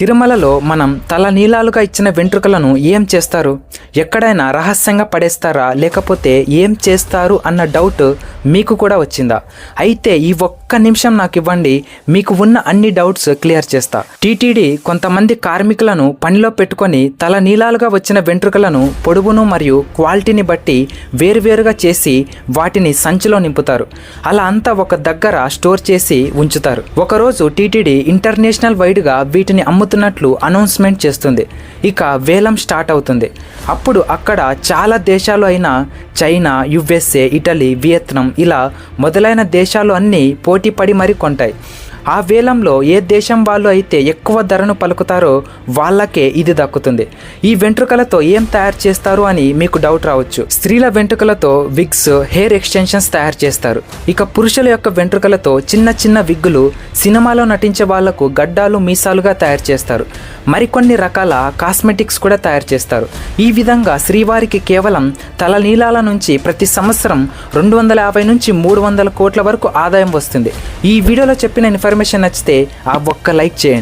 తిరుమలలో మనం తల నీలాలుగా ఇచ్చిన వెంట్రుకలను ఏం చేస్తారు? ఎక్కడైనా రహస్యంగా పడేస్తారా, లేకపోతే ఏం చేస్తారు అన్న డౌట్ మీకు కూడా వచ్చిందా? అయితే ఈ ఒక్క నిమిషం నాకు ఇవ్వండి, మీకు ఉన్న అన్ని డౌట్స్ క్లియర్ చేస్తా. టీటీడీ కొంతమంది కార్మికులను పనిలో పెట్టుకొని తల నీలాలుగా వచ్చిన వెంట్రుకలను పొడవును మరియు క్వాలిటీని బట్టి వేరువేరుగా చేసి వాటిని సంచిలో నింపుతారు. అలా అంతా ఒక దగ్గర స్టోర్ చేసి ఉంచుతారు. ఒకరోజు టీటీడీ ఇంటర్నేషనల్ వైడ్గా వీటిని అమ్ముతున్నట్లు అనౌన్స్మెంట్ చేస్తుంది. ఇక వేలం స్టార్ట్ అవుతుంది. అప్పుడు అక్కడ చాలా దేశాలు అయిన చైనా, యుఎస్ఏ, ఇటలీ, వియత్నాం ఇలా మొదలైన దేశాలు అన్నీ పోటీపడి మరీ కొంటాయి. ఆ వేలంలో ఏ దేశం వాళ్ళు అయితే ఎక్కువ ధరను పలుకుతారో వాళ్ళకే ఇది దక్కుతుంది. ఈ వెంట్రుకలతో ఏం తయారు చేస్తారు అని మీకు డౌట్ రావచ్చు. స్త్రీల వెంట్రుకలతో విగ్స్, హెయిర్ ఎక్స్టెన్షన్స్ తయారు చేస్తారు. ఇక పురుషుల యొక్క వెంట్రుకలతో చిన్న చిన్న విగ్గులు, సినిమాలో నటించే వాళ్లకు గడ్డాలు, మీసాలుగా తయారు చేస్తారు. మరికొన్ని రకాల కాస్మెటిక్స్ కూడా తయారు చేస్తారు. ఈ విధంగా శ్రీవారికి కేవలం తల నీలాల నుంచి ప్రతి సంవత్సరం 250 నుంచి 300 కోట్ల వరకు ఆదాయం వస్తుంది. ఈ వీడియోలో చెప్పిన ఇన్ఫర్మేషన్ నచ్చితే ఆ ఒక్క లైక్ చేయండి.